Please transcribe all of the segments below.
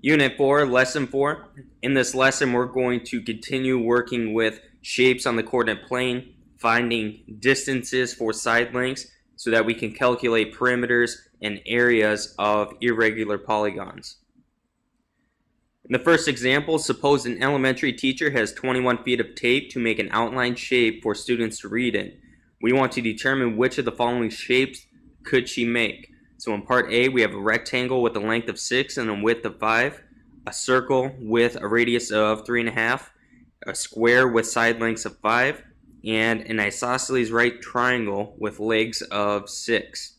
Unit 4, Lesson 4. In this lesson, we're going to continue working with shapes on the coordinate plane, finding distances for side lengths so that we can calculate perimeters and areas of irregular polygons. In the first example, suppose an elementary teacher has 21 feet of tape to make an outline shape for students to read in. We want to determine which of the following shapes could she make. So in part A, we have a rectangle with a length of 6 and a width of 5, a circle with a radius of 3.5, a square with side lengths of 5, and an isosceles right triangle with legs of 6.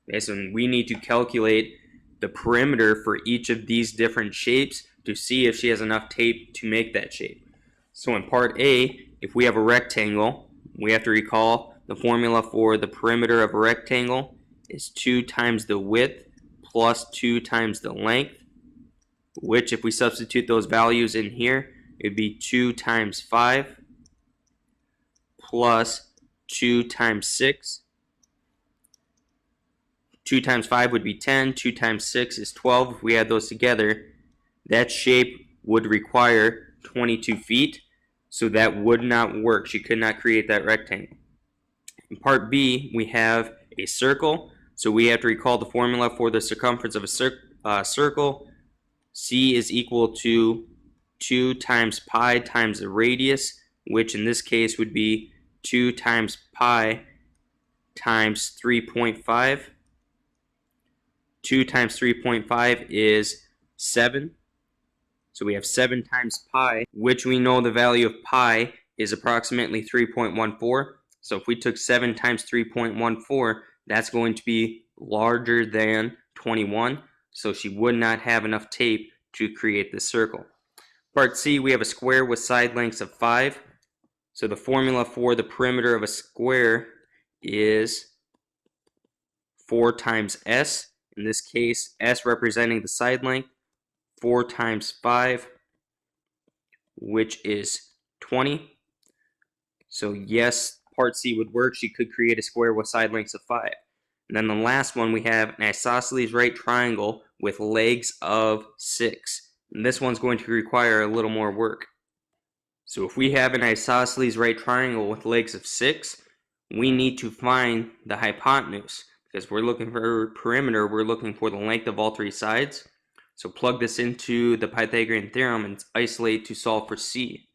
Okay, so we need to calculate the perimeter for each of these different shapes to see if she has enough tape to make that shape. So in part A, if we have a rectangle, we have to recall the formula for the perimeter of a rectangle is 2 times the width plus 2 times the length, which if we substitute those values in here, it would be 2 times 5 plus 2 times 6. 2 times 5 would be 10, 2 times 6 is 12. If we add those together, that shape would require 22 feet, so that would not work. She could not create that rectangle. In part B, we have a circle, so we have to recall the formula for the circumference of a circle. C is equal to 2 times pi times the radius, which in this case would be 2 times pi times 3.5. 2 times 3.5 is 7. So we have 7 times pi, which we know the value of pi is approximately 3.14. So if we took 7 times 3.14, that's going to be larger than 21. So she would not have enough tape to create the circle. Part C, we have a square with side lengths of 5. So the formula for the perimeter of a square is 4 times S. In this case, S representing the side length, 4 times 5, which is 20. So yes, part C would work. She could create a square with side lengths of 5. And then the last one, we have an isosceles right triangle with legs of 6. And this one's going to require a little more work. So if we have an isosceles right triangle with legs of 6, we need to find the hypotenuse. Because we're looking for perimeter, we're looking for the length of all 3 sides. So plug this into the Pythagorean theorem and isolate to solve for C.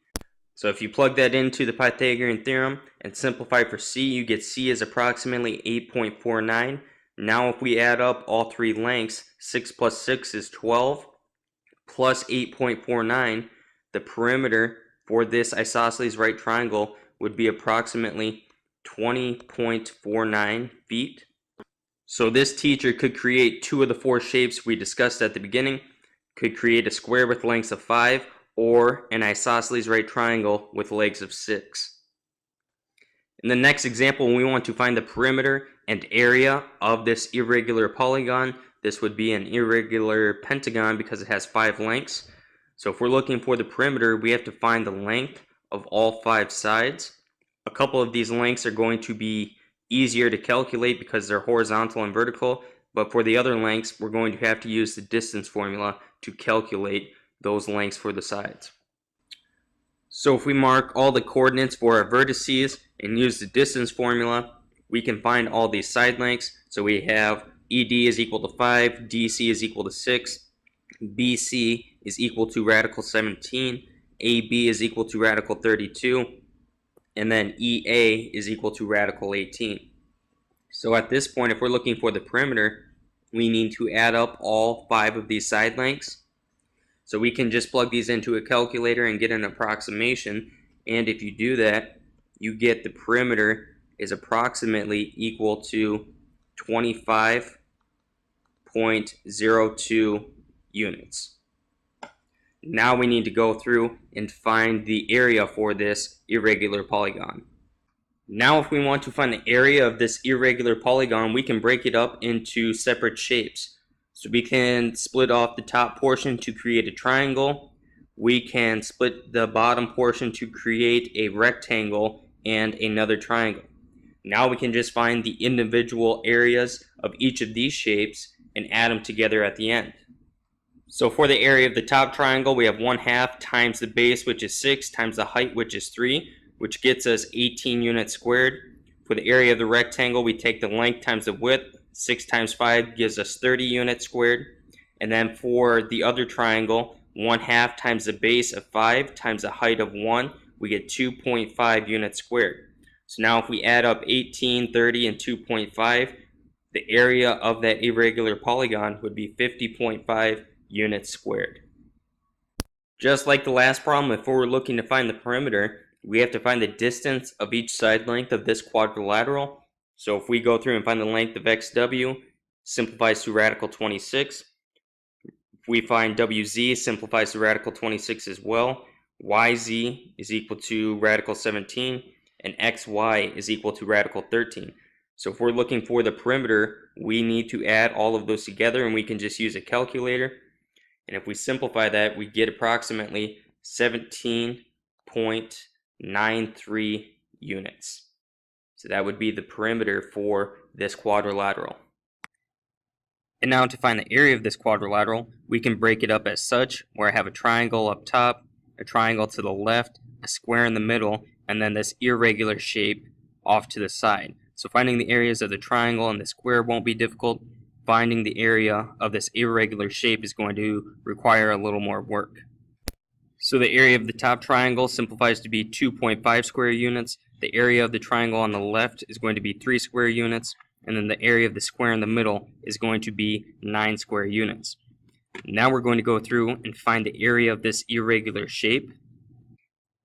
So if you plug that into the Pythagorean theorem and simplify for C, you get C is approximately 8.49. Now if we add up all 3 lengths, 6 plus 6 is 12, plus 8.49, the perimeter for this isosceles right triangle would be approximately 20.49 feet. So this teacher could create 2 of the 4 shapes we discussed at the beginning, could create a square with lengths of 5, or an isosceles right triangle with legs of 6. In the next example, we want to find the perimeter and area of this irregular polygon. This would be an irregular pentagon because it has 5 lengths. So if we're looking for the perimeter, we have to find the length of all 5 sides. A couple of these lengths are going to be easier to calculate because they're horizontal and vertical, but for the other lengths, we're going to have to use the distance formula to calculate those lengths for the sides. So if we mark all the coordinates for our vertices and use the distance formula, we can find all these side lengths. So we have ED is equal to 5, DC is equal to 6, BC is equal to radical 17, AB is equal to radical 32, and then EA is equal to radical 18. So at this point, if we're looking for the perimeter, we need to add up all 5 of these side lengths. So we can just plug these into a calculator and get an approximation. And if you do that, you get the perimeter is approximately equal to 25.02 units. Now we need to go through and find the area for this irregular polygon. Now if we want to find the area of this irregular polygon, we can break it up into separate shapes. So we can split off the top portion to create a triangle. We can split the bottom portion to create a rectangle and another triangle. Now we can just find the individual areas of each of these shapes and add them together at the end. So for the area of the top triangle, we have 1/2 times the base, which is 6, times the height, which is 3, which gets us 18 units squared. For the area of the rectangle, we take the length times the width. 6 times 5 gives us 30 units squared. And then for the other triangle, 1/2 times the base of 5 times the height of 1, we get 2.5 units squared. So now if we add up 18, 30, and 2.5, the area of that irregular polygon would be 50.5 units squared. Just like the last problem, if we're looking to find the perimeter, we have to find the distance of each side length of this quadrilateral. So if we go through and find the length of XW, simplifies to radical 26. If we find WZ, simplifies to radical 26 as well. YZ is equal to radical 17, and XY is equal to radical 13. So if we're looking for the perimeter, we need to add all of those together, and we can just use a calculator. And if we simplify that, we get approximately 17.93 units. So that would be the perimeter for this quadrilateral. And now to find the area of this quadrilateral, we can break it up as such, where I have a triangle up top, a triangle to the left, a square in the middle, and then this irregular shape off to the side. So finding the areas of the triangle and the square won't be difficult. Finding the area of this irregular shape is going to require a little more work. So the area of the top triangle simplifies to be 2.5 square units. The area of the triangle on the left is going to be 3 square units. And then the area of the square in the middle is going to be 9 square units. Now we're going to go through and find the area of this irregular shape.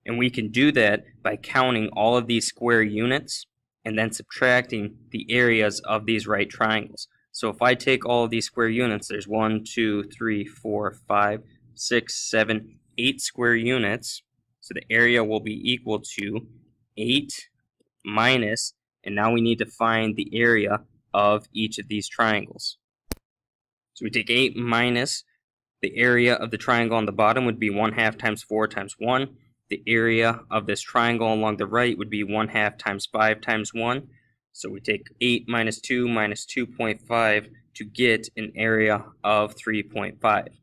And we can do that by counting all of these square units and then subtracting the areas of these right triangles. So if I take all of these square units, there's 1, 2, 3, 4, 5, 6, 7, 8 square units. So the area will be equal to 8 minus, and now we need to find the area of each of these triangles. So we take 8 minus, the area of the triangle on the bottom would be 1/2 times 4 times 1. The area of this triangle along the right would be 1/2 times 5 times 1. So we take 8 minus 2 minus 2.5 to get an area of 3.5.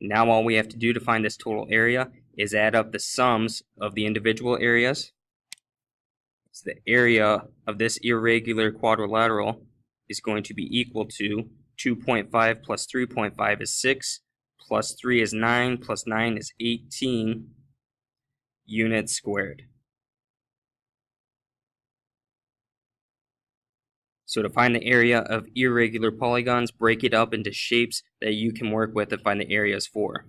Now all we have to do to find this total area is add up the sums of the individual areas. So the area of this irregular quadrilateral is going to be equal to 2.5 plus 3.5 is 6, plus 3 is 9, plus 9 is 18 units squared. So to find the area of irregular polygons, break it up into shapes that you can work with to find the areas for.